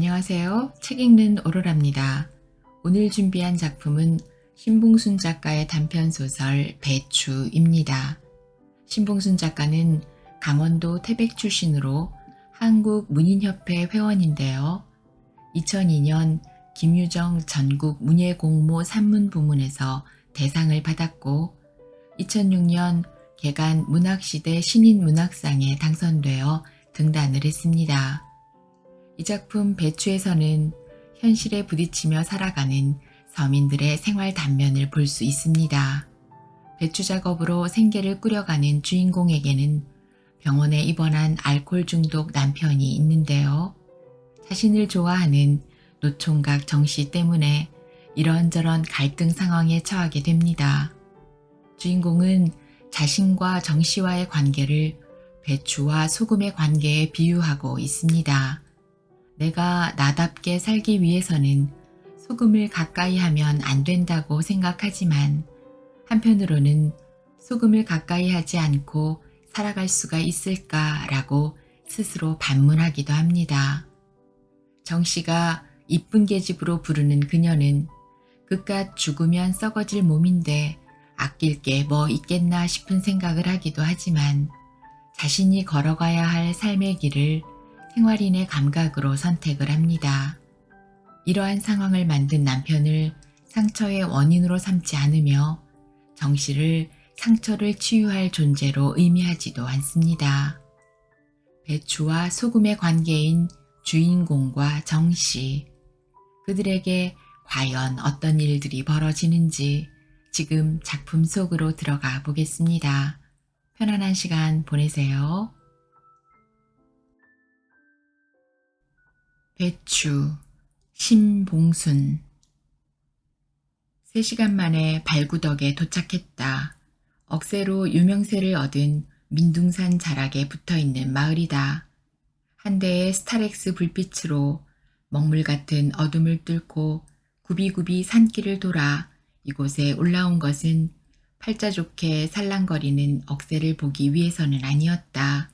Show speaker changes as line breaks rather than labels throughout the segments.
안녕하세요. 책 읽는 오로라입니다. 오늘 준비한 작품은 신봉순 작가의 단편소설 배추입니다. 신봉순 작가는 강원도 태백 출신으로 한국문인협회 회원인데요. 2002년 김유정 전국 문예공모 산문부문에서 대상을 받았고 2006년 개간 문학시대 신인문학상에 당선되어 등단을 했습니다. 이 작품 배추에서는 현실에 부딪히며 살아가는 서민들의 생활 단면을 볼 수 있습니다. 배추 작업으로 생계를 꾸려가는 주인공에게는 병원에 입원한 알코올 중독 남편이 있는데요. 자신을 좋아하는 노총각 정씨 때문에 이런저런 갈등 상황에 처하게 됩니다. 주인공은 자신과 정씨와의 관계를 배추와 소금의 관계에 비유하고 있습니다. 내가 나답게 살기 위해서는 소금을 가까이 하면 안 된다고 생각하지만 한편으로는 소금을 가까이 하지 않고 살아갈 수가 있을까라고 스스로 반문하기도 합니다. 정 씨가 이쁜 계집으로 부르는 그녀는 그깟 죽으면 썩어질 몸인데 아낄 게 뭐 있겠나 싶은 생각을 하기도 하지만 자신이 걸어가야 할 삶의 길을 생활인의 감각으로 선택을 합니다. 이러한 상황을 만든 남편을 상처의 원인으로 삼지 않으며 정 씨를 상처를 치유할 존재로 의미하지도 않습니다. 배추와 소금의 관계인 주인공과 정 씨, 그들에게 과연 어떤 일들이 벌어지는지 지금 작품 속으로 들어가 보겠습니다. 편안한 시간 보내세요. 배추, 신봉순. 3시간 만에 발구덕에 도착했다. 억새로 유명세를 얻은 민둥산 자락에 붙어있는 마을이다. 한 대의 스타렉스 불빛으로 먹물 같은 어둠을 뚫고 굽이굽이 산길을 돌아 이곳에 올라온 것은 팔자 좋게 살랑거리는 억새를 보기 위해서는 아니었다.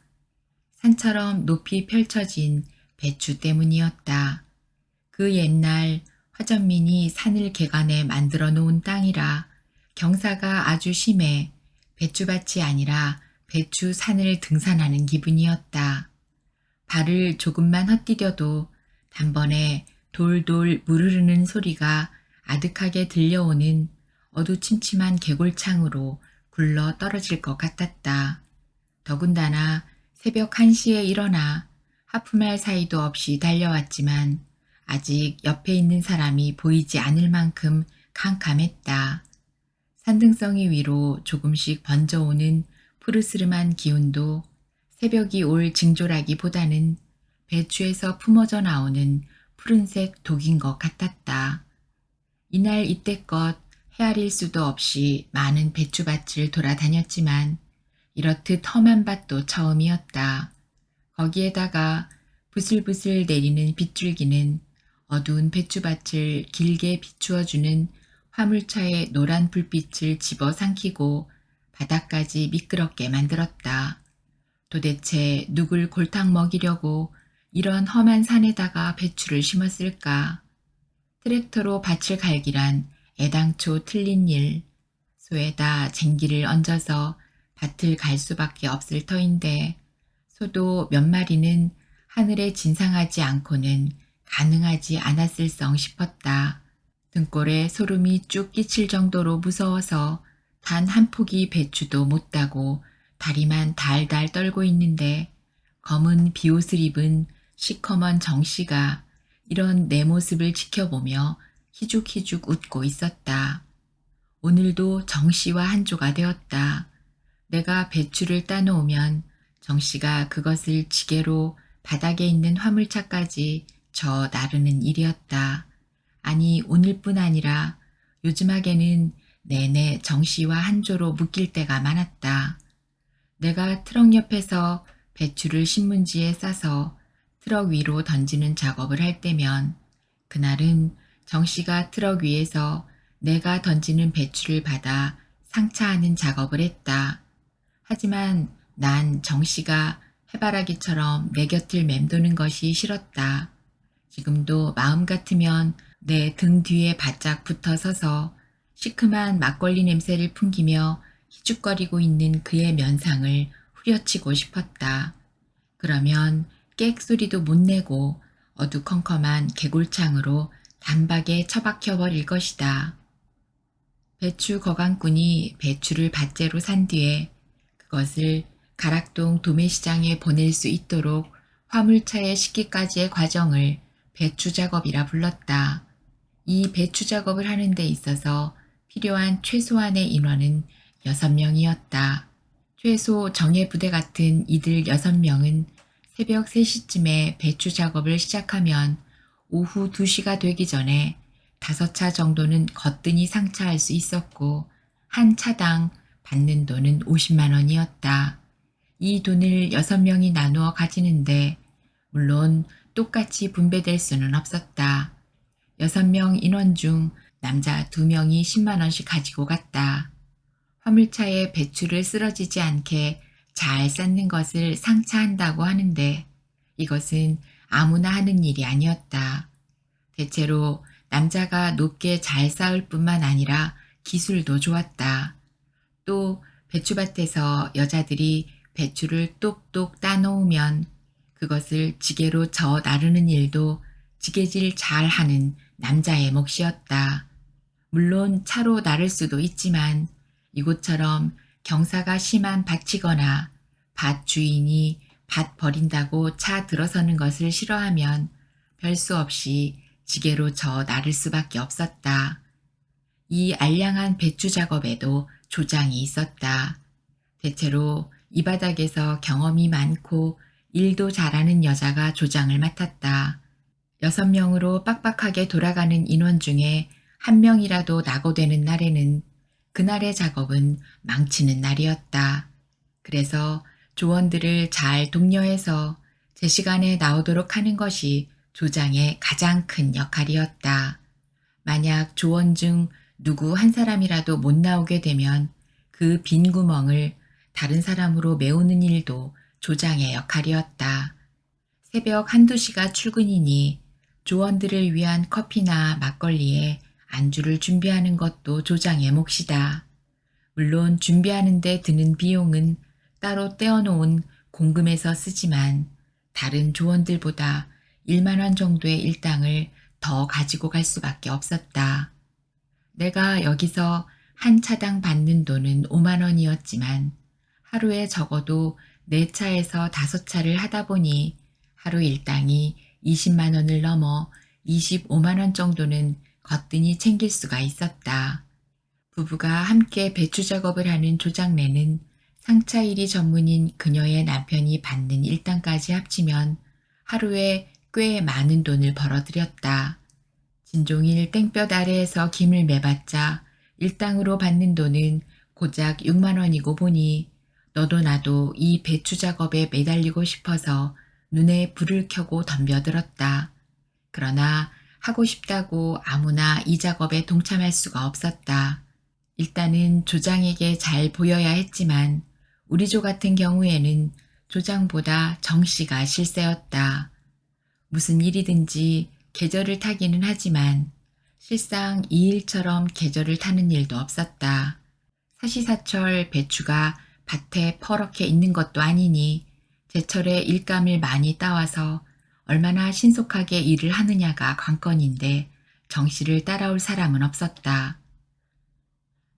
산처럼 높이 펼쳐진 배추 때문이었다. 그 옛날 화전민이 산을 개간해 만들어 놓은 땅이라 경사가 아주 심해 배추밭이 아니라 배추산을 등산하는 기분이었다. 발을 조금만 헛디뎌도 단번에 돌돌 무르르는 소리가 아득하게 들려오는 어두침침한 계골창으로 굴러 떨어질 것 같았다. 더군다나 새벽 1시에 일어나 하품할 사이도 없이 달려왔지만 아직 옆에 있는 사람이 보이지 않을 만큼 캄캄했다. 산등성이 위로 조금씩 번져오는 푸르스름한 기운도 새벽이 올 징조라기보다는 배추에서 품어져 나오는 푸른색 독인 것 같았다. 이날 이때껏 헤아릴 수도 없이 많은 배추밭을 돌아다녔지만 이렇듯 험한 밭도 처음이었다. 거기에다가 부슬부슬 내리는 빗줄기는 어두운 배추밭을 길게 비추어주는 화물차의 노란 불빛을 집어삼키고 바닥까지 미끄럽게 만들었다. 도대체 누굴 골탕 먹이려고 이런 험한 산에다가 배추를 심었을까? 트랙터로 밭을 갈기란 애당초 틀린 일, 소에다 쟁기를 얹어서 밭을 갈 수밖에 없을 터인데 소도 몇 마리는 하늘에 진상하지 않고는 가능하지 않았을성 싶었다. 등골에 소름이 쭉 끼칠 정도로 무서워서 단 한 포기 배추도 못 따고 다리만 달달 떨고 있는데 검은 비옷을 입은 시커먼 정씨가 이런 내 모습을 지켜보며 희죽희죽 웃고 있었다. 오늘도 정씨와 한조가 되었다. 내가 배추를 따놓으면 정씨가 그것을 지게로 바닥에 있는 화물차까지 저 나르는 일이었다. 아니 오늘뿐 아니라 요즘하게는 내내 정씨와 한조로 묶일 때가 많았다. 내가 트럭 옆에서 배추를 신문지에 싸서 트럭 위로 던지는 작업을 할 때면 그날은 정씨가 트럭 위에서 내가 던지는 배추를 받아 상차하는 작업을 했다. 하지만 난 정씨가 해바라기처럼 내 곁을 맴도는 것이 싫었다. 지금도 마음 같으면 내 등 뒤에 바짝 붙어 서서 시큼한 막걸리 냄새를 풍기며 희죽거리고 있는 그의 면상을 후려치고 싶었다. 그러면 깨 소리도 못 내고 어두컴컴한 개골창으로 단박에 처박혀 버릴 것이다. 배추 거강꾼이 배추를 밭재로 산 뒤에 그것을 가락동 도매시장에 보낼 수 있도록 화물차에 싣기까지의 과정을 배추 작업이라 불렀다. 이 배추 작업을 하는 데 있어서 필요한 최소한의 인원은 6명이었다. 최소 정예부대 같은 이들 6명은 새벽 3시쯤에 배추 작업을 시작하면 오후 2시가 되기 전에 5차 정도는 거뜬히 상차할 수 있었고 한 차당 받는 돈은 50만 원이었다. 이 돈을 6명이 나누어 가지는데 물론 똑같이 분배될 수는 없었다. 6명 인원 중 남자 2명이 10만 원씩 가지고 갔다. 화물차에 배추를 쓰러지지 않게 잘 쌓는 것을 상차한다고 하는데 이것은 아무나 하는 일이 아니었다. 대체로 남자가 높게 잘 쌓을 뿐만 아니라 기술도 좋았다. 또 배추밭에서 여자들이 배추를 똑똑 따놓으면 그것을 지게로 저어 나르는 일도 지게질 잘하는 남자의 몫이었다. 물론 차로 나를 수도 있지만 이곳처럼 경사가 심한 밭이거나 밭 주인이 밭 버린다고 차 들어서는 것을 싫어하면 별 수 없이 지게로 저어 나를 수밖에 없었다. 이 알량한 배추 작업에도 조장이 있었다. 대체로 이 바닥에서 경험이 많고 일도 잘하는 여자가 조장을 맡았다. 6명으로 빡빡하게 돌아가는 인원 중에 1명이라도 낙오되는 날에는 그날의 작업은 망치는 날이었다. 그래서 조원들을 잘 독려해서 제 시간에 나오도록 하는 것이 조장의 가장 큰 역할이었다. 만약 조원 중 누구 한 사람이라도 못 나오게 되면 그 빈 구멍을 다른 사람으로 메우는 일도 조장의 역할이었다. 새벽 1~2시가 출근이니 조원들을 위한 커피나 막걸리에 안주를 준비하는 것도 조장의 몫이다. 물론 준비하는 데 드는 비용은 따로 떼어놓은 공금에서 쓰지만 다른 조원들보다 1만 원 정도의 일당을 더 가지고 갈 수밖에 없었다. 내가 여기서 한 차당 받는 돈은 5만 원이었지만 하루에 적어도 4차에서 5차를 하다 보니 하루 일당이 20만 원을 넘어 25만 원 정도는 거뜬히 챙길 수가 있었다. 부부가 함께 배추 작업을 하는 조장내는 상차일이 전문인 그녀의 남편이 받는 일당까지 합치면 하루에 꽤 많은 돈을 벌어들였다. 진종일 땡볕 아래에서 김을 매봤자 일당으로 받는 돈은 고작 6만 원이고 보니 너도 나도 이 배추 작업에 매달리고 싶어서 눈에 불을 켜고 덤벼들었다. 그러나 하고 싶다고 아무나 이 작업에 동참할 수가 없었다. 일단은 조장에게 잘 보여야 했지만 우리 조 같은 경우에는 조장보다 정씨가 실세였다. 무슨 일이든지 계절을 타기는 하지만 실상 이 일처럼 계절을 타는 일도 없었다. 사시사철 배추가 밭에 퍼렇게 있는 것도 아니니 제철에 일감을 많이 따와서 얼마나 신속하게 일을 하느냐가 관건인데 정씨를 따라올 사람은 없었다.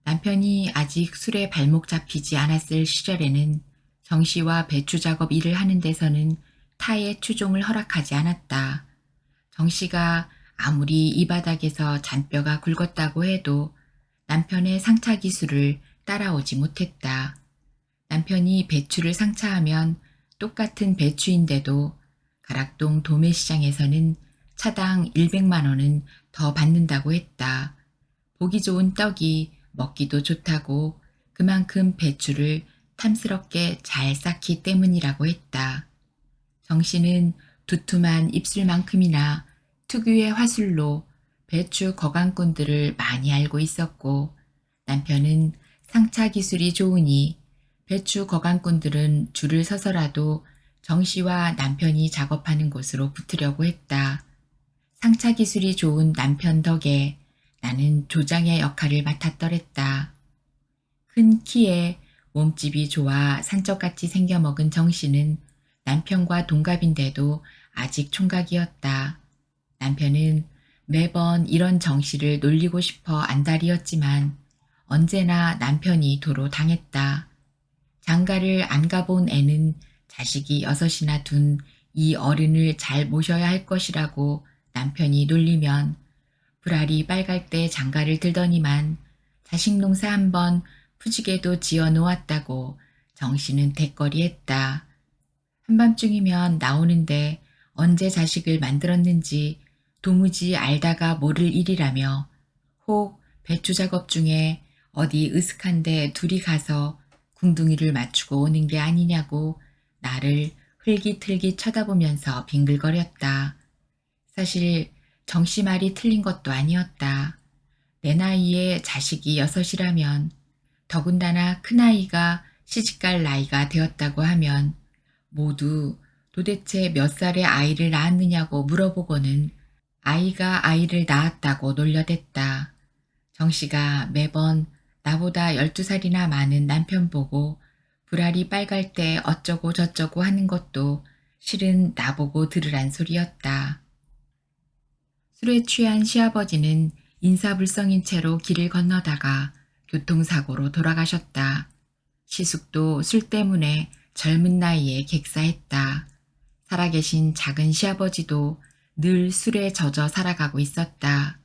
남편이 아직 술에 발목 잡히지 않았을 시절에는 정씨와 배추 작업 일을 하는 데서는 타의 추종을 허락하지 않았다. 정씨가 아무리 이 바닥에서 잔뼈가 굵었다고 해도 남편의 상차 기술을 따라오지 못했다. 남편이 배추를 상차하면 똑같은 배추인데도 가락동 도매시장에서는 차당 100만 원은 더 받는다고 했다. 보기 좋은 떡이 먹기도 좋다고 그만큼 배추를 탐스럽게 잘 쌓기 때문이라고 했다. 정씨는 두툼한 입술만큼이나 특유의 화술로 배추 거강꾼들을 많이 알고 있었고 남편은 상차 기술이 좋으니 배추 거강꾼들은 줄을 서서라도 정씨와 남편이 작업하는 곳으로 붙으려고 했다. 상차 기술이 좋은 남편 덕에 나는 조장의 역할을 맡았더랬다. 큰 키에 몸집이 좋아 산적같이 생겨먹은 정씨는 남편과 동갑인데도 아직 총각이었다. 남편은 매번 이런 정씨를 놀리고 싶어 안달이었지만 언제나 남편이 도로 당했다. 장가를 안 가본 애는 자식이 6이나 둔 이 어른을 잘 모셔야 할 것이라고 남편이 놀리면 불알이 빨갈 때 장가를 들더니만 자식 농사 한번 푸지게도 지어 놓았다고 정씨는 대거리했다. 한밤중이면 나오는데 언제 자식을 만들었는지 도무지 알다가 모를 일이라며 혹 배추 작업 중에 어디 으슥한데 둘이 가서 궁둥이를 맞추고 오는 게 아니냐고 나를 흘깃흘깃 쳐다보면서 빙글거렸다. 사실 정씨 말이 틀린 것도 아니었다. 내 나이에 자식이 6이라면 더군다나 큰아이가 시집갈 나이가 되었다고 하면 모두 도대체 몇 살의 아이를 낳았느냐고 물어보고는 아이가 아이를 낳았다고 놀려댔다. 정씨가 매번 나보다 12살이나 많은 남편 보고 불알이 빨갈 때 어쩌고 저쩌고 하는 것도 실은 나보고 들으란 소리였다. 술에 취한 시아버지는 인사불성인 채로 길을 건너다가 교통사고로 돌아가셨다. 시숙도 술 때문에 젊은 나이에 객사했다. 살아계신 작은 시아버지도 늘 술에 젖어 살아가고 있었다.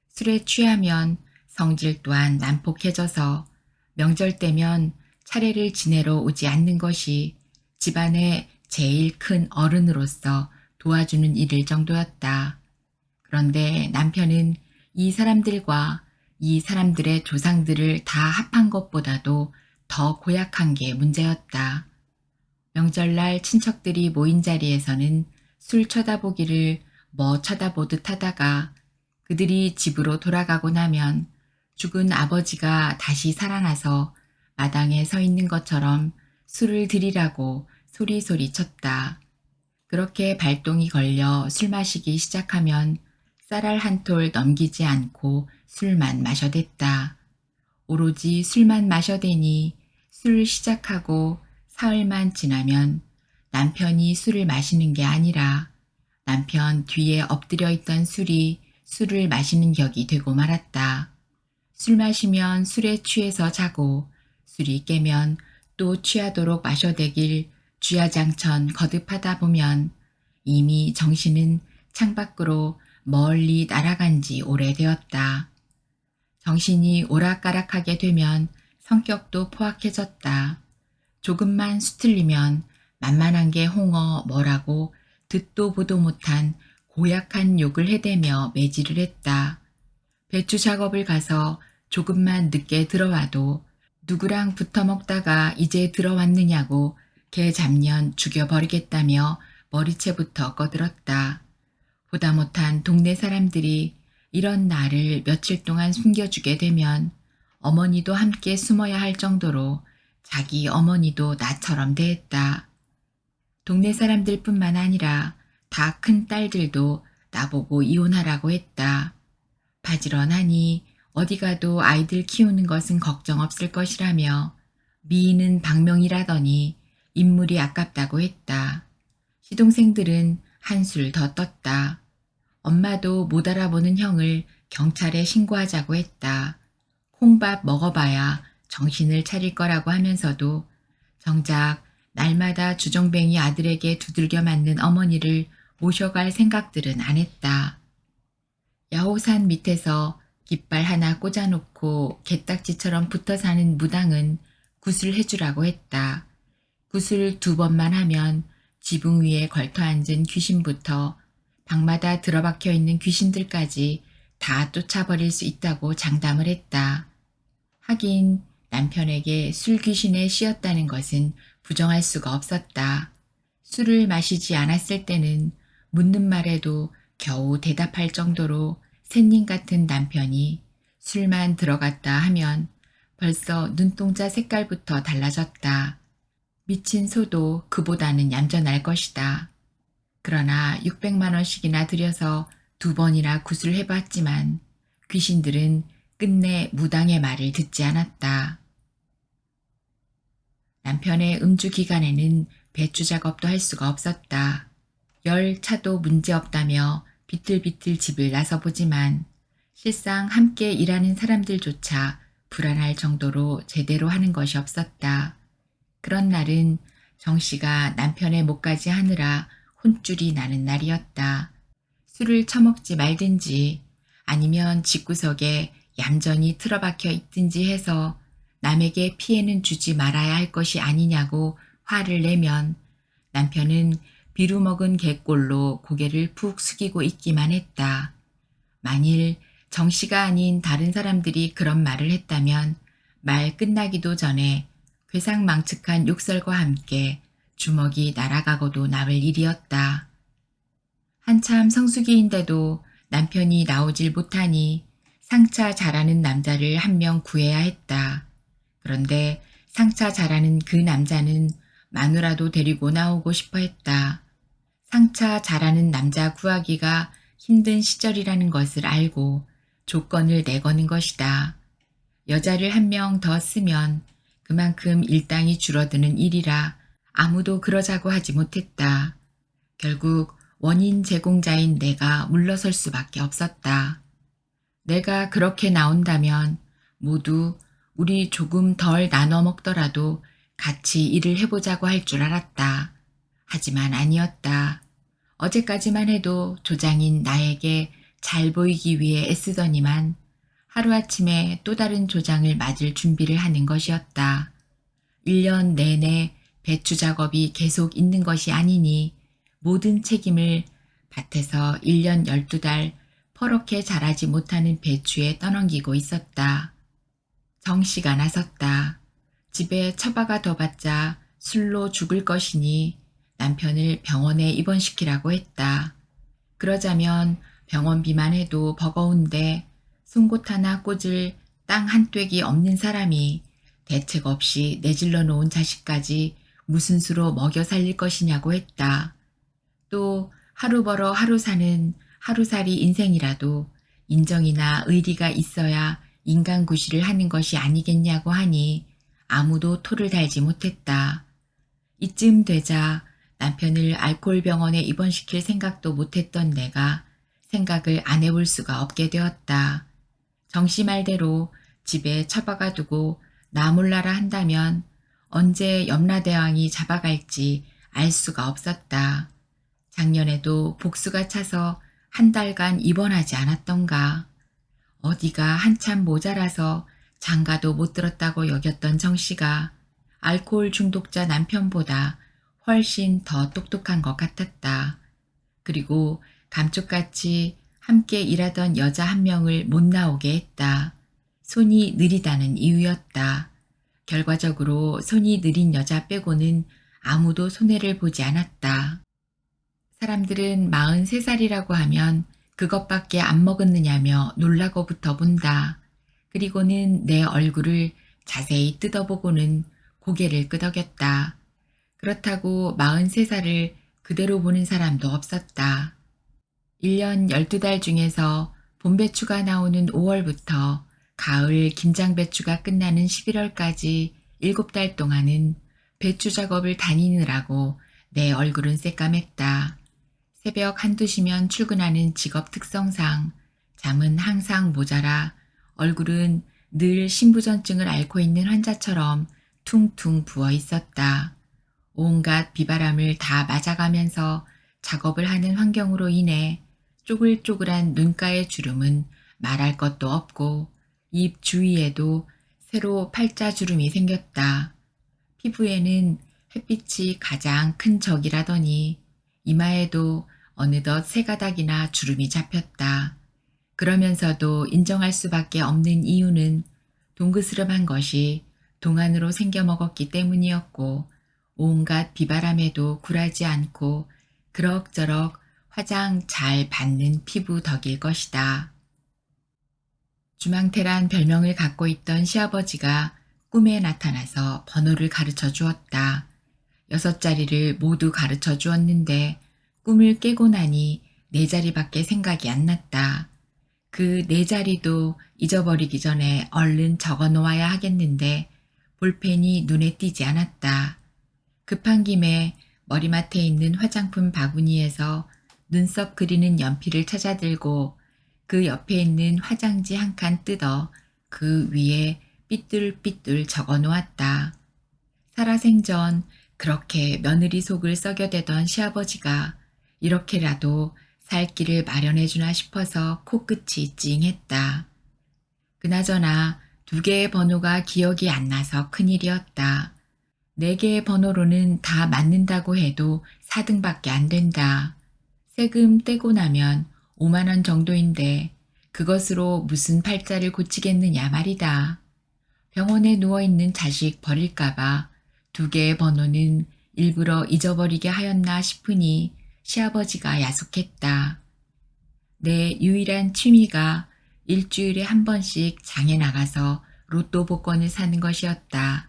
술에 취하면 성질 또한 난폭해져서 명절 때면 차례를 지내러 오지 않는 것이 집안의 제일 큰 어른으로서 도와주는 일일 정도였다. 그런데 남편은 이 사람들과 이 사람들의 조상들을 다 합한 것보다도 더 고약한 게 문제였다. 명절날 친척들이 모인 자리에서는 술 쳐다보기를 뭐 쳐다보듯 하다가 그들이 집으로 돌아가고 나면 죽은 아버지가 다시 살아나서 마당에 서 있는 것처럼 술을 드리라고 소리소리 쳤다. 그렇게 발동이 걸려 술 마시기 시작하면 쌀알 한 톨 넘기지 않고 술만 마셔댔다. 오로지 술만 마셔대니 술 시작하고 사흘만 지나면 남편이 술을 마시는 게 아니라 남편 뒤에 엎드려 있던 술을 마시는 격이 되고 말았다. 술 마시면 술에 취해서 자고 술이 깨면 또 취하도록 마셔대길 주야장천 거듭하다 보면 이미 정신은 창밖으로 멀리 날아간 지 오래되었다. 정신이 오락가락하게 되면 성격도 포악해졌다. 조금만 수틀리면 만만한 게 홍어 뭐라고 듣도 보도 못한 고약한 욕을 해대며 매질을 했다. 배추 작업을 가서 조금만 늦게 들어와도 누구랑 붙어 먹다가 이제 들어왔느냐고 개 잡년 죽여버리겠다며 머리채부터 꺼들었다. 보다 못한 동네 사람들이 이런 나를 며칠 동안 숨겨주게 되면 어머니도 함께 숨어야 할 정도로 자기 어머니도 나처럼 대했다. 동네 사람들뿐만 아니라 다 큰 딸들도 나보고 이혼하라고 했다. 바지런하니 어디 가도 아이들 키우는 것은 걱정 없을 것이라며 미인은 박명이라더니 인물이 아깝다고 했다. 시동생들은 한술 더 떴다. 엄마도 못 알아보는 형을 경찰에 신고하자고 했다. 콩밥 먹어봐야 정신을 차릴 거라고 하면서도 정작 날마다 주정뱅이 아들에게 두들겨 맞는 어머니를 모셔갈 생각들은 안 했다. 야호산 밑에서 깃발 하나 꽂아놓고 개딱지처럼 붙어 사는 무당은 굿을 해주라고 했다. 굿을 2번만 하면 지붕 위에 걸터 앉은 귀신부터 방마다 들어박혀 있는 귀신들까지 다 쫓아버릴 수 있다고 장담을 했다. 하긴 남편에게 술 귀신에 씌었다는 것은 부정할 수가 없었다. 술을 마시지 않았을 때는 묻는 말에도 겨우 대답할 정도로 샌님 같은 남편이 술만 들어갔다 하면 벌써 눈동자 색깔부터 달라졌다. 미친 소도 그보다는 얌전할 것이다. 그러나 600만 원씩이나 들여서 2번이나 굿을 해봤지만 귀신들은 끝내 무당의 말을 듣지 않았다. 남편의 음주 기간에는 배추 작업도 할 수가 없었다. 열 차도 문제없다며 비틀비틀 집을 나서보지만 실상 함께 일하는 사람들조차 불안할 정도로 제대로 하는 것이 없었다. 그런 날은 정 씨가 남편의 목까지 하느라 혼쭐이 나는 날이었다. 술을 처먹지 말든지 아니면 집구석에 얌전히 틀어박혀 있든지 해서 남에게 피해는 주지 말아야 할 것이 아니냐고 화를 내면 남편은 비루먹은 개꼴로 고개를 푹 숙이고 있기만 했다. 만일 정 씨가 아닌 다른 사람들이 그런 말을 했다면 말 끝나기도 전에 괴상망측한 욕설과 함께 주먹이 날아가고도 남을 일이었다. 한참 성수기인데도 남편이 나오질 못하니 상차 잘하는 남자를 한 명 구해야 했다. 그런데 상차 잘하는 그 남자는 마누라도 데리고 나오고 싶어 했다. 상차 잘하는 남자 구하기가 힘든 시절이라는 것을 알고 조건을 내거는 것이다. 여자를 한 명 더 쓰면 그만큼 일당이 줄어드는 일이라 아무도 그러자고 하지 못했다. 결국 원인 제공자인 내가 물러설 수밖에 없었다. 내가 그렇게 나온다면 모두 우리 조금 덜 나눠 먹더라도 같이 일을 해보자고 할 줄 알았다. 하지만 아니었다. 어제까지만 해도 조장인 나에게 잘 보이기 위해 애쓰더니만 하루아침에 또 다른 조장을 맞을 준비를 하는 것이었다. 1년 내내 배추 작업이 계속 있는 것이 아니니 모든 책임을 밭에서 1년 12달 퍼렇게 자라지 못하는 배추에 떠넘기고 있었다. 정 씨가 나섰다. 집에 처바가 더 받자 술로 죽을 것이니 남편을 병원에 입원시키라고 했다. 그러자면 병원비만 해도 버거운데 송곳 하나 꽂을 땅 한 떼기 없는 사람이 대책 없이 내질러 놓은 자식까지 무슨 수로 먹여 살릴 것이냐고 했다. 또 하루 벌어 하루 사는 하루살이 인생이라도 인정이나 의리가 있어야 인간구실을 하는 것이 아니겠냐고 하니 아무도 토를 달지 못했다. 이쯤 되자 남편을 알코올병원에 입원시킬 생각도 못했던 내가 생각을 안 해볼 수가 없게 되었다. 정씨 말대로 집에 처박아 두고 나 몰라라 한다면 언제 염라대왕이 잡아갈지 알 수가 없었다. 작년에도 복수가 차서 한 달간 입원하지 않았던가. 어디가 한참 모자라서 장가도 못 들었다고 여겼던 정씨가 알코올 중독자 남편보다 훨씬 더 똑똑한 것 같았다. 그리고 감쪽같이 함께 일하던 여자 한 명을 못 나오게 했다. 손이 느리다는 이유였다. 결과적으로 손이 느린 여자 빼고는 아무도 손해를 보지 않았다. 사람들은 43살이라고 하면 그것밖에 안 먹었느냐며 놀라고부터 본다. 그리고는 내 얼굴을 자세히 뜯어보고는 고개를 끄덕였다. 그렇다고 43살을 그대로 보는 사람도 없었다. 1년 12달 중에서 봄배추가 나오는 5월부터 가을 김장배추가 끝나는 11월까지 7달 동안은 배추 작업을 다니느라고 내 얼굴은 새까맸다. 새벽 한두 시면 출근하는 직업 특성상 잠은 항상 모자라 얼굴은 늘 신부전증을 앓고 있는 환자처럼 퉁퉁 부어 있었다. 온갖 비바람을 다 맞아가면서 작업을 하는 환경으로 인해 쪼글쪼글한 눈가의 주름은 말할 것도 없고 입 주위에도 새로 팔자주름이 생겼다. 피부에는 햇빛이 가장 큰 적이라더니 이마에도 어느덧 세 가닥이나 주름이 잡혔다. 그러면서도 인정할 수밖에 없는 이유는 동그스름한 것이 동안으로 생겨먹었기 때문이었고 온갖 비바람에도 굴하지 않고 그럭저럭 화장 잘 받는 피부 덕일 것이다. 주망태란 별명을 갖고 있던 시아버지가 꿈에 나타나서 번호를 가르쳐 주었다. 6자리를 모두 가르쳐 주었는데 꿈을 깨고 나니 네 자리밖에 생각이 안 났다. 그 네 자리도 잊어버리기 전에 얼른 적어 놓아야 하겠는데 볼펜이 눈에 띄지 않았다. 급한 김에 머리맡에 있는 화장품 바구니에서 눈썹 그리는 연필을 찾아들고 그 옆에 있는 화장지 한 칸 뜯어 그 위에 삐뚤삐뚤 적어 놓았다. 살아생전 그렇게 며느리 속을 썩여대던 시아버지가 이렇게라도 살 길을 마련해 주나 싶어서 코끝이 찡했다. 그나저나 두 개의 번호가 기억이 안 나서 큰일이었다. 네 개의 번호로는 다 맞는다고 해도 4등밖에 안 된다. 세금 떼고 나면 5만 원 정도인데 그것으로 무슨 팔자를 고치겠느냐 말이다. 병원에 누워있는 자식 버릴까봐 두 개의 번호는 일부러 잊어버리게 하였나 싶으니 시아버지가 야속했다. 내 유일한 취미가 일주일에 한 번씩 장에 나가서 로또 복권을 사는 것이었다.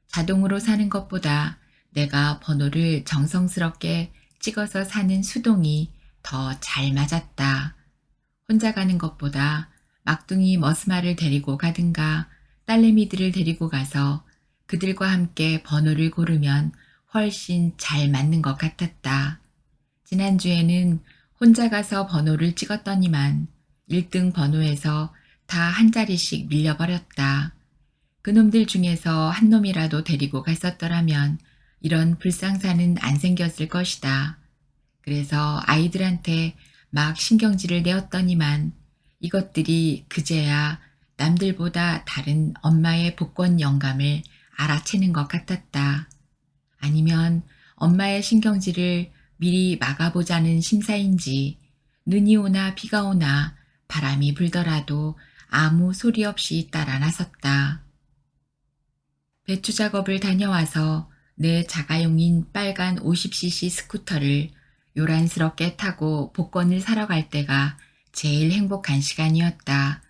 자동으로 사는 것보다 내가 번호를 정성스럽게 찍어서 사는 수동이 더 잘 맞았다. 혼자 가는 것보다 막둥이 머스마를 데리고 가든가 딸내미들을 데리고 가서 그들과 함께 번호를 고르면 훨씬 잘 맞는 것 같았다. 지난주에는 혼자 가서 번호를 찍었더니만 1등 번호에서 다 한 자리씩 밀려버렸다. 그놈들 중에서 한 놈이라도 데리고 갔었더라면 이런 불상사는 안 생겼을 것이다. 그래서 아이들한테 막 신경질을 내었더니만 이것들이 그제야 남들보다 다른 엄마의 복권 영감을 알아채는 것 같았다. 아니면 엄마의 신경질을 미리 막아보자는 심사인지 눈이 오나 비가 오나 바람이 불더라도 아무 소리 없이 따라 나섰다. 배추 작업을 다녀와서 내 자가용인 빨간 50cc 스쿠터를 요란스럽게 타고 복권을 사러 갈 때가 제일 행복한 시간이었다.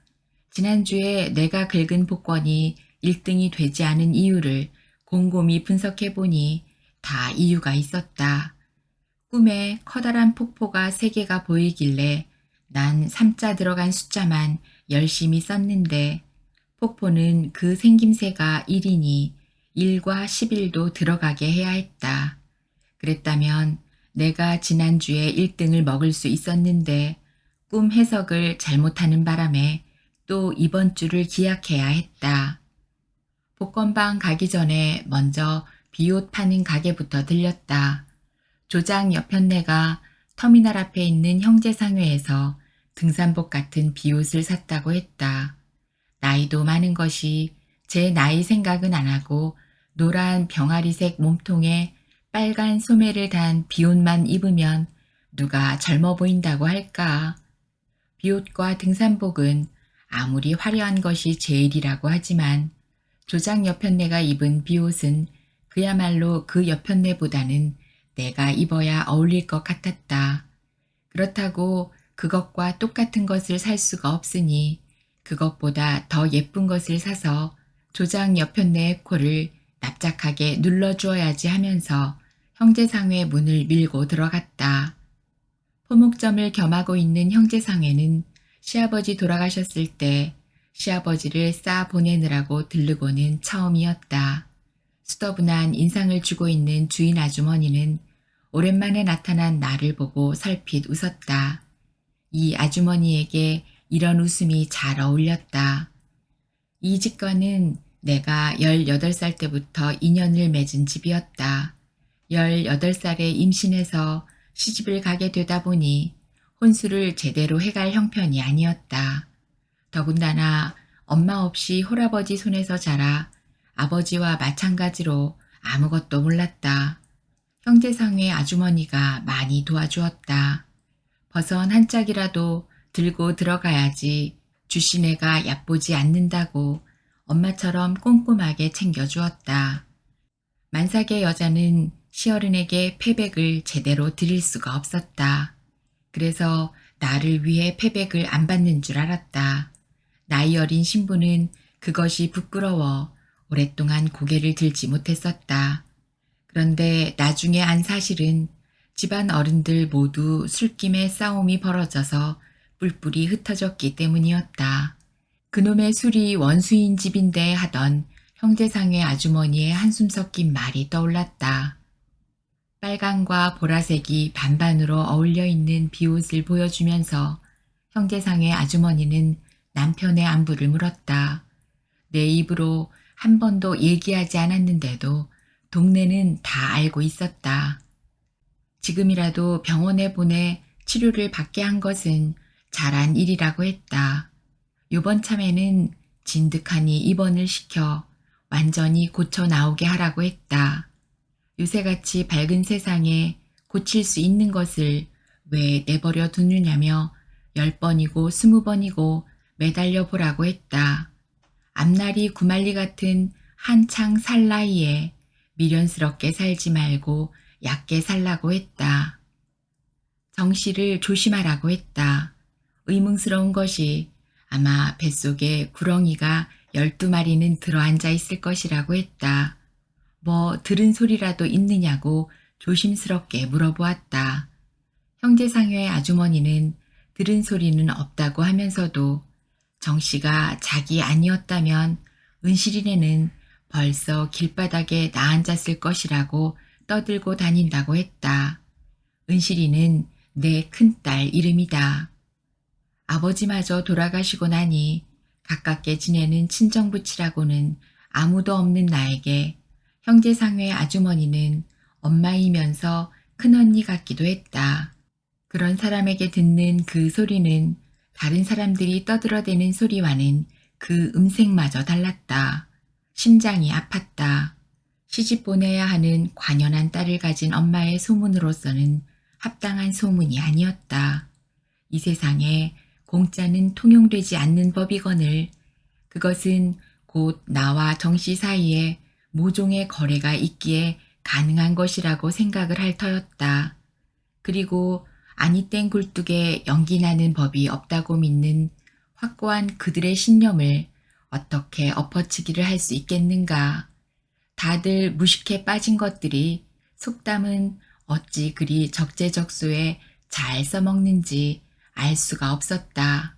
지난주에 내가 긁은 복권이 1등이 되지 않은 이유를 곰곰이 분석해보니 다 이유가 있었다. 꿈에 커다란 폭포가 3개가 보이길래 난 3자 들어간 숫자만 열심히 썼는데 폭포는 그 생김새가 1이니 1과 11도 들어가게 해야 했다. 그랬다면 내가 지난주에 1등을 먹을 수 있었는데 꿈 해석을 잘못하는 바람에 또 이번 주를 기약해야 했다. 복권방 가기 전에 먼저 비옷 파는 가게부터 들렸다. 조장 여편네가 터미널 앞에 있는 형제상회에서 등산복 같은 비옷을 샀다고 했다. 나이도 많은 것이 제 나이 생각은 안 하고 노란 병아리색 몸통에 빨간 소매를 단 비옷만 입으면 누가 젊어 보인다고 할까. 비옷과 등산복은 아무리 화려한 것이 제일이라고 하지만 조장 여편네가 입은 비옷은 그야말로 그 여편네보다는 내가 입어야 어울릴 것 같았다. 그렇다고 그것과 똑같은 것을 살 수가 없으니 그것보다 더 예쁜 것을 사서 조장 여편네의 코를 납작하게 눌러주어야지 하면서 형제상회 문을 밀고 들어갔다. 포목점을 겸하고 있는 형제상회는 시아버지 돌아가셨을 때 시아버지를 싸 보내느라고 들르고는 처음이었다. 수더분한 인상을 주고 있는 주인 아주머니는 오랜만에 나타난 나를 보고 설핏 웃었다. 이 아주머니에게 이런 웃음이 잘 어울렸다. 이 집과는 내가 18살 때부터 인연을 맺은 집이었다. 18살에 임신해서 시집을 가게 되다 보니 혼수를 제대로 해갈 형편이 아니었다. 더군다나 엄마 없이 홀아버지 손에서 자라 아버지와 마찬가지로 아무것도 몰랐다. 형제상회 아주머니가 많이 도와주었다. 버선 한 짝이라도 들고 들어가야지 주시네가 얕보지 않는다고 엄마처럼 꼼꼼하게 챙겨주었다. 만삭의 여자는 시어른에게 패백을 제대로 드릴 수가 없었다. 그래서 나를 위해 패백을 안 받는 줄 알았다. 나이 어린 신부는 그것이 부끄러워 오랫동안 고개를 들지 못했었다. 그런데 나중에 안 사실은 집안 어른들 모두 술김에 싸움이 벌어져서 뿔뿔이 흩어졌기 때문이었다. 그놈의 술이 원수인 집인데 하던 형제상의 아주머니의 한숨 섞인 말이 떠올랐다. 빨강과 보라색이 반반으로 어울려 있는 비옷을 보여주면서 형제상의 아주머니는 남편의 안부를 물었다. 내 입으로 한 번도 얘기하지 않았는데도 동네는 다 알고 있었다. 지금이라도 병원에 보내 치료를 받게 한 것은 잘한 일이라고 했다. 요번 참에는 진득하니 입원을 시켜 완전히 고쳐 나오게 하라고 했다. 요새같이 밝은 세상에 고칠 수 있는 것을 왜 내버려 두느냐며 10번이고 20번이고 매달려 보라고 했다. 앞날이 구말리 같은 한창 살 나이에 미련스럽게 살지 말고 얕게 살라고 했다. 정씨를 조심하라고 했다. 의문스러운 것이 아마 뱃속에 구렁이가 12마리는 들어앉아 있을 것이라고 했다. 뭐 들은 소리라도 있느냐고 조심스럽게 물어보았다. 형제상회 아주머니는 들은 소리는 없다고 하면서도 정씨가 자기 아니었다면 은실이네는 벌써 길바닥에 나앉았을 것이라고 떠들고 다닌다고 했다. 은실이는 내 큰딸 이름이다. 아버지마저 돌아가시고 나니 가깝게 지내는 친정부치라고는 아무도 없는 나에게 형제상회 아주머니는 엄마이면서 큰언니 같기도 했다. 그런 사람에게 듣는 그 소리는 다른 사람들이 떠들어대는 소리와는 그 음색마저 달랐다. 심장이 아팠다. 시집 보내야 하는 관연한 딸을 가진 엄마의 소문으로서는 합당한 소문이 아니었다. 이 세상에 공짜는 통용되지 않는 법이거늘 그것은 곧 나와 정씨 사이에 모종의 거래가 있기에 가능한 것이라고 생각을 할 터였다. 그리고 아니땐 굴뚝에 연기 나는 법이 없다고 믿는 확고한 그들의 신념을 어떻게 엎어치기를 할 수 있겠는가. 다들 무식해 빠진 것들이 속담은 어찌 그리 적재적소에 잘 써먹는지 알 수가 없었다.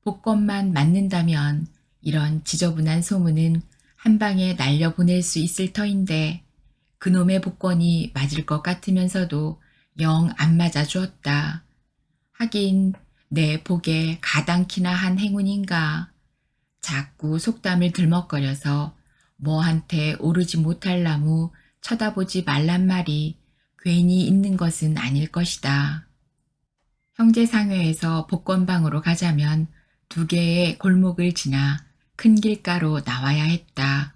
복권만 맞는다면 이런 지저분한 소문은 한 방에 날려보낼 수 있을 터인데 그놈의 복권이 맞을 것 같으면서도 영 안 맞아주었다. 하긴 내 복에 가당키나 한 행운인가. 자꾸 속담을 들먹거려서 뭐한테 오르지 못할 나무 쳐다보지 말란 말이 괜히 있는 것은 아닐 것이다. 형제상회에서 복권방으로 가자면 2개의 골목을 지나 큰 길가로 나와야 했다.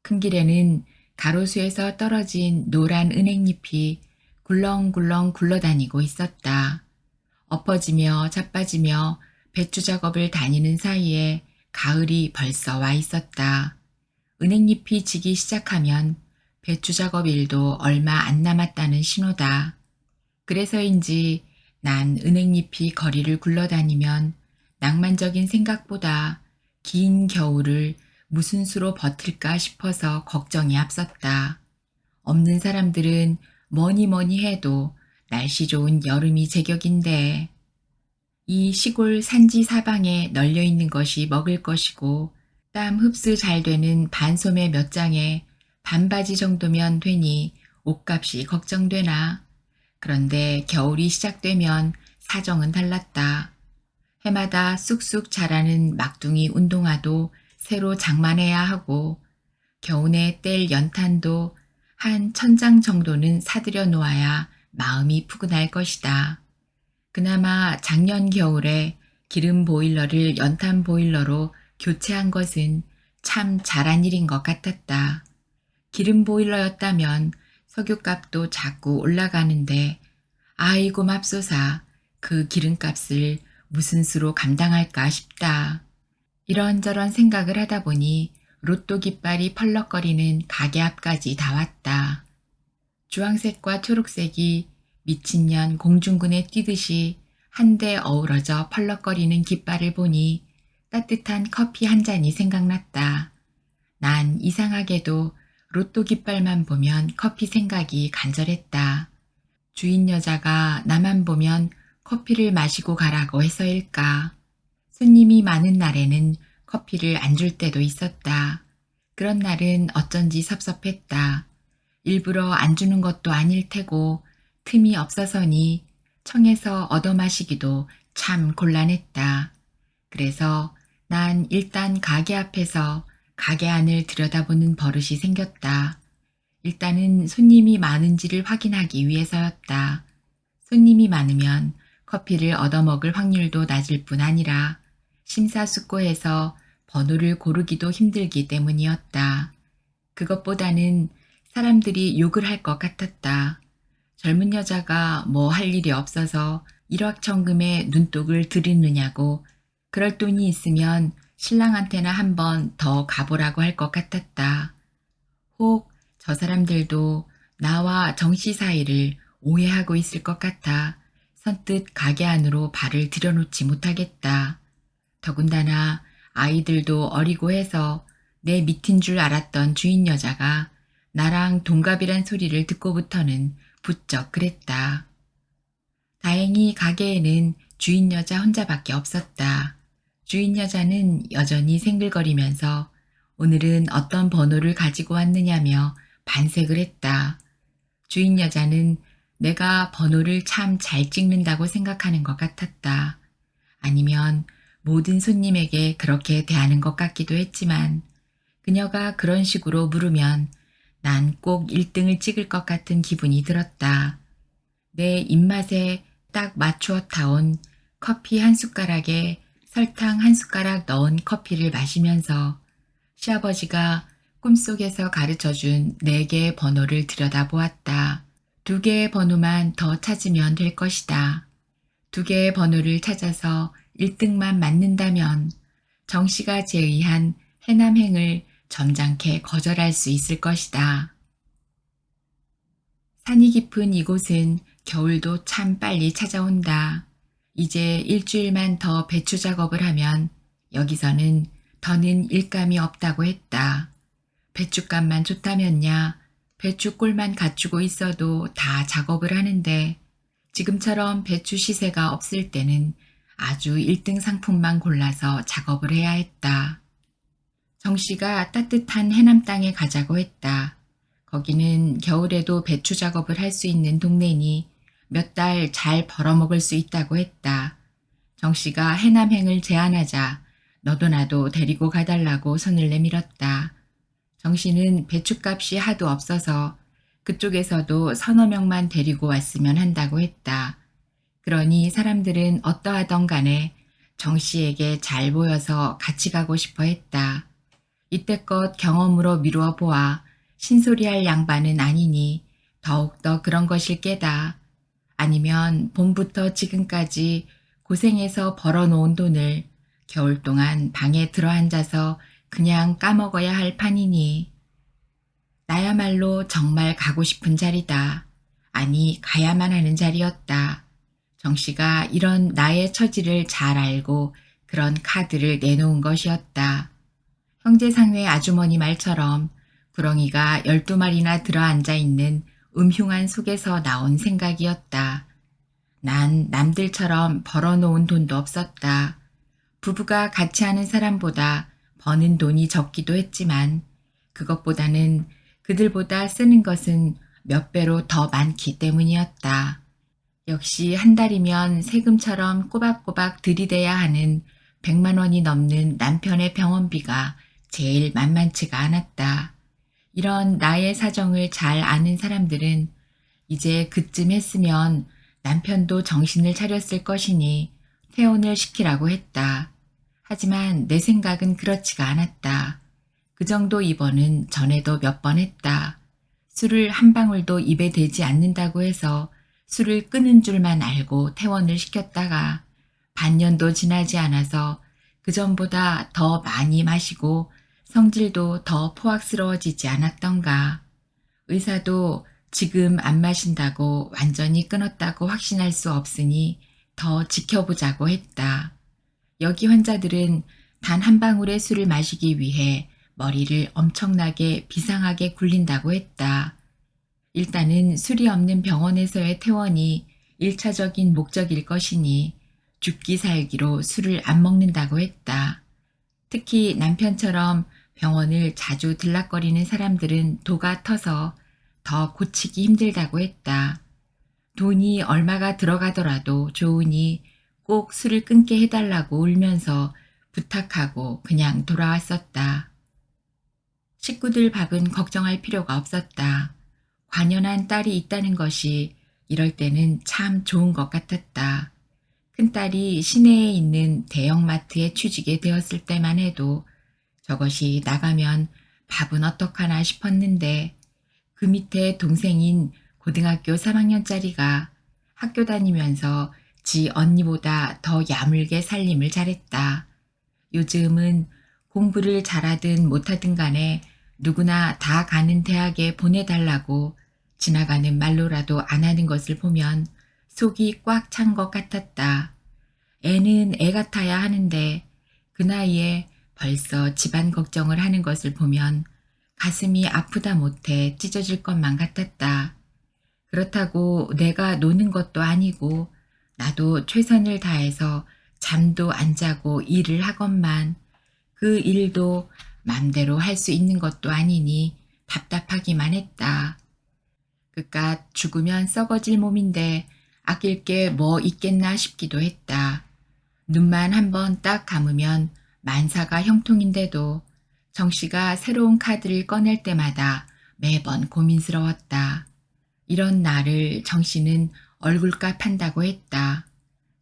큰 길에는 가로수에서 떨어진 노란 은행잎이 굴렁굴렁 굴러다니고 있었다. 엎어지며 자빠지며 배추 작업을 다니는 사이에 가을이 벌써 와 있었다. 은행잎이 지기 시작하면 배추 작업 일도 얼마 안 남았다는 신호다. 그래서인지 난 은행잎이 거리를 굴러다니면 낭만적인 생각보다 긴 겨울을 무슨 수로 버틸까 싶어서 걱정이 앞섰다. 없는 사람들은 뭐니 해도 날씨 좋은 여름이 제격인데 이 시골 산지 사방에 널려 있는 것이 먹을 것이고 땀 흡수 잘 되는 반소매 몇 장에 반바지 정도면 되니 옷값이 걱정되나. 그런데 겨울이 시작되면 사정은 달랐다. 해마다 쑥쑥 자라는 막둥이 운동화도 새로 장만해야 하고 겨우내 뗄 연탄도 한 1000장 정도는 사들여 놓아야 마음이 푸근할 것이다. 그나마 작년 겨울에 기름 보일러를 연탄 보일러로 교체한 것은 참 잘한 일인 것 같았다. 기름 보일러였다면 석유값도 자꾸 올라가는데 아이고 맙소사 그 기름값을 무슨 수로 감당할까 싶다. 이런저런 생각을 하다 보니 로또 깃발이 펄럭거리는 가게 앞까지 다 왔다. 주황색과 초록색이 미친년 공중군에 뛰듯이 한데 어우러져 펄럭거리는 깃발을 보니 따뜻한 커피 한 잔이 생각났다. 난 이상하게도 로또 깃발만 보면 커피 생각이 간절했다. 주인 여자가 나만 보면 커피를 마시고 가라고 해서일까. 손님이 많은 날에는 커피를 안 줄 때도 있었다. 그런 날은 어쩐지 섭섭했다. 일부러 안 주는 것도 아닐 테고 틈이 없어서니 청해서 얻어 마시기도 참 곤란했다. 그래서 난 일단 가게 앞에서 가게 안을 들여다보는 버릇이 생겼다. 일단은 손님이 많은지를 확인하기 위해서였다. 손님이 많으면 커피를 얻어먹을 확률도 낮을 뿐 아니라 심사숙고해서 번호를 고르기도 힘들기 때문이었다. 그것보다는 사람들이 욕을 할 것 같았다. 젊은 여자가 뭐 할 일이 없어서 일확천금에 눈독을 들이느냐고 그럴 돈이 있으면 신랑한테나 한번 더 가보라고 할 것 같았다. 혹 저 사람들도 나와 정씨 사이를 오해하고 있을 것 같아 선뜻 가게 안으로 발을 들여놓지 못하겠다. 더군다나 아이들도 어리고 해서 내 밑인 줄 알았던 주인 여자가 나랑 동갑이란 소리를 듣고부터는 부쩍 그랬다. 다행히 가게에는 주인 여자 혼자밖에 없었다. 주인 여자는 여전히 생글거리면서 오늘은 어떤 번호를 가지고 왔느냐며 반색을 했다. 주인 여자는 내가 번호를 참 잘 찍는다고 생각하는 것 같았다. 아니면 모든 손님에게 그렇게 대하는 것 같기도 했지만 그녀가 그런 식으로 물으면 난 꼭 1등을 찍을 것 같은 기분이 들었다. 내 입맛에 딱 맞추어 타온 커피 한 숟가락에 설탕 한 숟가락 넣은 커피를 마시면서 시아버지가 꿈속에서 가르쳐준 4개의 번호를 들여다보았다. 2개의 번호만 더 찾으면 될 것이다. 2개의 번호를 찾아서 1등만 맞는다면 정씨가 제의한 해남행을 점잖게 거절할 수 있을 것이다. 산이 깊은 이곳은 겨울도 참 빨리 찾아온다. 이제 일주일만 더 배추 작업을 하면 여기서는 더는 일감이 없다고 했다. 배춧값만 좋다면야 배추꼴만 갖추고 있어도 다 작업을 하는데 지금처럼 배추 시세가 없을 때는 아주 1등 상품만 골라서 작업을 해야 했다. 정씨가 따뜻한 해남 땅에 가자고 했다. 거기는 겨울에도 배추 작업을 할 수 있는 동네니 몇 달 잘 벌어먹을 수 있다고 했다. 정씨가 해남행을 제안하자 너도 나도 데리고 가달라고 손을 내밀었다. 정씨는 배춧값이 하도 없어서 그쪽에서도 서너 명만 데리고 왔으면 한다고 했다. 그러니 사람들은 어떠하던 간에 정씨에게 잘 보여서 같이 가고 싶어 했다. 이때껏 경험으로 미루어 보아 신소리할 양반은 아니니 더욱더 그런 것일 게다. 아니면 봄부터 지금까지 고생해서 벌어놓은 돈을 겨울 동안 방에 들어앉아서 그냥 까먹어야 할 판이니. 나야말로 정말 가고 싶은 자리다. 아니 가야만 하는 자리였다. 정씨가 이런 나의 처지를 잘 알고 그런 카드를 내놓은 것이었다. 형제상회 아주머니 말처럼 구렁이가 12마리나 들어앉아 있는 음흉한 속에서 나온 생각이었다. 난 남들처럼 벌어놓은 돈도 없었다. 부부가 같이 하는 사람보다 버는 돈이 적기도 했지만 그것보다는 그들보다 쓰는 것은 몇 배로 더 많기 때문이었다. 역시 한 달이면 세금처럼 꼬박꼬박 들이대야 하는 100만 원이 넘는 남편의 병원비가 제일 만만치가 않았다. 이런 나의 사정을 잘 아는 사람들은 이제 그쯤 했으면 남편도 정신을 차렸을 것이니 퇴원을 시키라고 했다. 하지만 내 생각은 그렇지가 않았다. 그 정도 입원은 전에도 몇 번 했다. 술을 한 방울도 입에 대지 않는다고 해서 술을 끊은 줄만 알고 퇴원을 시켰다가 반년도 지나지 않아서 그전보다 더 많이 마시고 성질도 더 포악스러워지지 않았던가. 의사도 지금 안 마신다고 완전히 끊었다고 확신할 수 없으니 더 지켜보자고 했다. 여기 환자들은 단 한 방울의 술을 마시기 위해 머리를 엄청나게 비상하게 굴린다고 했다. 일단은 술이 없는 병원에서의 퇴원이 1차적인 목적일 것이니 죽기 살기로 술을 안 먹는다고 했다. 특히 남편처럼 병원을 자주 들락거리는 사람들은 도가 터서 더 고치기 힘들다고 했다. 돈이 얼마가 들어가더라도 좋으니 꼭 술을 끊게 해달라고 울면서 부탁하고 그냥 돌아왔었다. 식구들 밥은 걱정할 필요가 없었다. 관연한 딸이 있다는 것이 이럴 때는 참 좋은 것 같았다. 큰딸이 시내에 있는 대형마트에 취직이 되었을 때만 해도 저것이 나가면 밥은 어떡하나 싶었는데 그 밑에 동생인 고등학교 3학년짜리가 학교 다니면서 지 언니보다 더 야물게 살림을 잘했다. 요즘은 공부를 잘하든 못하든 간에 누구나 다 가는 대학에 보내달라고 지나가는 말로라도 안 하는 것을 보면 속이 꽉 찬 것 같았다. 애는 애 같아야 하는데 그 나이에 벌써 집안 걱정을 하는 것을 보면 가슴이 아프다 못해 찢어질 것만 같았다. 그렇다고 내가 노는 것도 아니고 나도 최선을 다해서 잠도 안 자고 일을 하건만 그 일도 맘대로 할 수 있는 것도 아니니 답답하기만 했다. 그깟 죽으면 썩어질 몸인데 아낄 게 뭐 있겠나 싶기도 했다. 눈만 한번 딱 감으면 만사가 형통인데도 정씨가 새로운 카드를 꺼낼 때마다 매번 고민스러웠다. 이런 나를 정씨는 얼굴값 한다고 했다.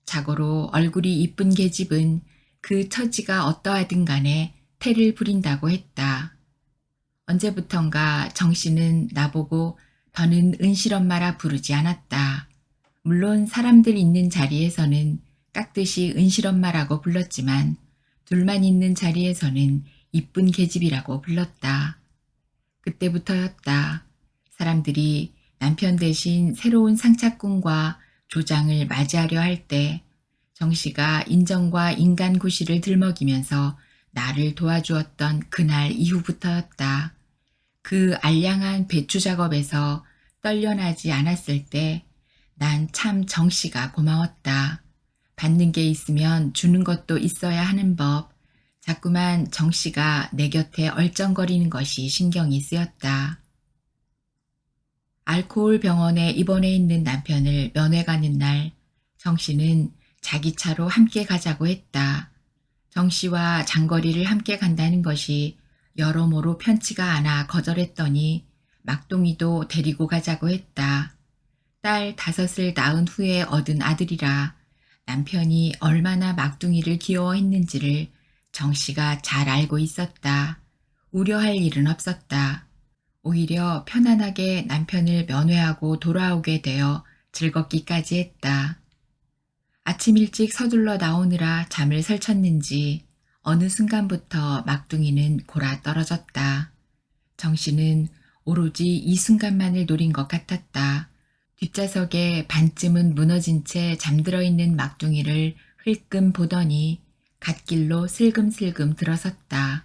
자고로 얼굴이 이쁜 계집은 그 처지가 어떠하든 간에 태를 부린다고 했다. 언제부턴가 정씨는 나보고 더는 은실엄마라 부르지 않았다. 물론 사람들 있는 자리에서는 깍듯이 은실엄마라고 불렀지만 둘만 있는 자리에서는 이쁜 계집이라고 불렀다. 그때부터였다. 사람들이 남편 대신 새로운 상착군과 조장을 맞이하려 할 때 정씨가 인정과 인간구실을 들먹이면서 나를 도와주었던 그날 이후부터였다. 그 알량한 배추 작업에서 떨려나지 않았을 때 난 참 정씨가 고마웠다. 받는 게 있으면 주는 것도 있어야 하는 법. 자꾸만 정씨가 내 곁에 얼쩡거리는 것이 신경이 쓰였다. 알코올 병원에 입원해 있는 남편을 면회 가는 날 정씨는 자기 차로 함께 가자고 했다. 정씨와 장거리를 함께 간다는 것이 여러모로 편치가 않아 거절했더니 막둥이도 데리고 가자고 했다. 딸 5을 낳은 후에 얻은 아들이라 남편이 얼마나 막둥이를 귀여워했는지를 정씨가 잘 알고 있었다. 우려할 일은 없었다. 오히려 편안하게 남편을 면회하고 돌아오게 되어 즐겁기까지 했다. 아침 일찍 서둘러 나오느라 잠을 설쳤는지 어느 순간부터 막둥이는 골아 떨어졌다. 정씨는 오로지 이 순간만을 노린 것 같았다. 뒷좌석에 반쯤은 무너진 채 잠들어 있는 막둥이를 흘끔 보더니 갓길로 슬금슬금 들어섰다.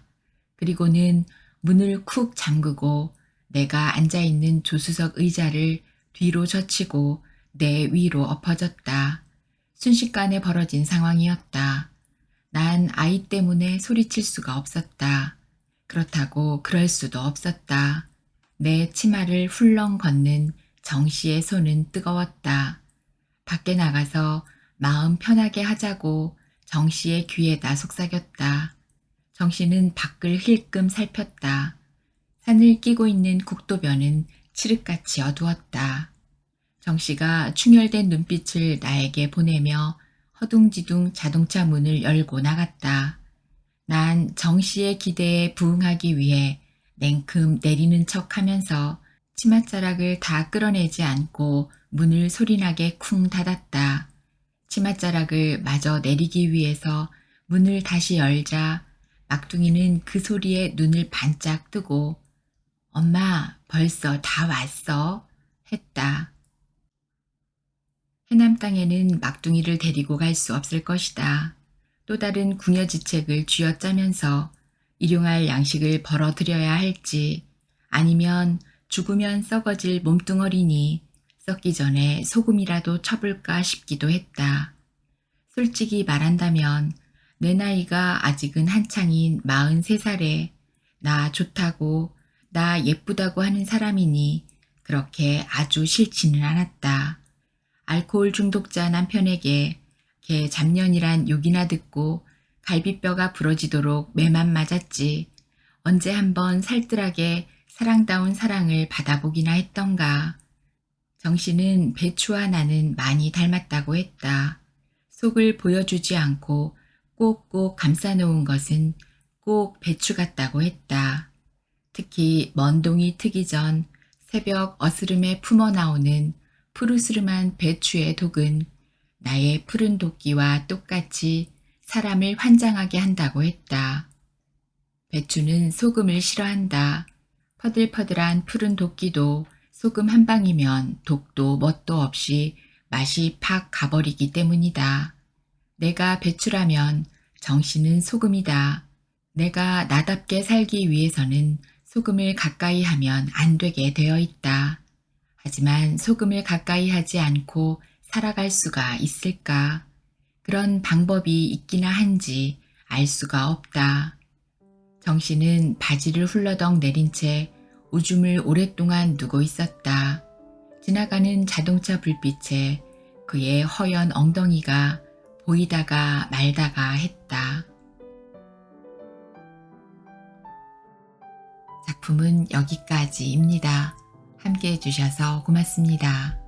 그리고는 문을 쿡 잠그고 내가 앉아있는 조수석 의자를 뒤로 젖히고 내 위로 엎어졌다. 순식간에 벌어진 상황이었다. 난 아이 때문에 소리칠 수가 없었다. 그렇다고 그럴 수도 없었다. 내 치마를 훌렁 걷는 정씨의 손은 뜨거웠다. 밖에 나가서 마음 편하게 하자고 정씨의 귀에다 속삭였다. 정씨는 밖을 힐끔 살폈다. 산을 끼고 있는 국도변은 칠흑같이 어두웠다. 정씨가 충혈된 눈빛을 나에게 보내며 허둥지둥 자동차 문을 열고 나갔다. 난 정씨의 기대에 부응하기 위해 냉큼 내리는 척하면서 치맛자락을 다 끌어내지 않고 문을 소리나게 쿵 닫았다. 치맛자락을 마저 내리기 위해서 문을 다시 열자 막둥이는 그 소리에 눈을 반짝 뜨고 엄마 벌써 다 왔어? 했다. 해남 땅에는 막둥이를 데리고 갈 수 없을 것이다. 또 다른 궁여지책을 쥐어짜면서 일용할 양식을 벌어들여야 할지 아니면 죽으면 썩어질 몸뚱어리니 썩기 전에 소금이라도 쳐볼까 싶기도 했다. 솔직히 말한다면 내 나이가 아직은 한창인 43살에 나 좋다고 나 예쁘다고 하는 사람이니 그렇게 아주 싫지는 않았다. 알코올 중독자 남편에게 걔 잡년이란 욕이나 듣고 갈비뼈가 부러지도록 매만 맞았지. 언제 한번 살뜰하게 사랑다운 사랑을 받아보기나 했던가. 정씨는 배추와 나는 많이 닮았다고 했다. 속을 보여주지 않고 꼭꼭 감싸놓은 것은 꼭 배추 같다고 했다. 특히 먼동이 트기 전 새벽 어스름에 품어나오는 푸르스름한 배추의 독은 나의 푸른 도끼와 똑같이 사람을 환장하게 한다고 했다. 배추는 소금을 싫어한다. 퍼들퍼들한 푸른 도끼도 소금 한 방이면 독도 멋도 없이 맛이 팍 가버리기 때문이다. 내가 배추라면 정씨는 소금이다. 내가 나답게 살기 위해서는 소금을 가까이 하면 안 되게 되어 있다. 하지만 소금을 가까이 하지 않고 살아갈 수가 있을까? 그런 방법이 있기나 한지 알 수가 없다. 정씨는 바지를 훌러덩 내린 채 오줌을 오랫동안 누고 있었다. 지나가는 자동차 불빛에 그의 허연 엉덩이가 보이다가 말다가 했다. 작품은 여기까지입니다. 함께 해주셔서 고맙습니다.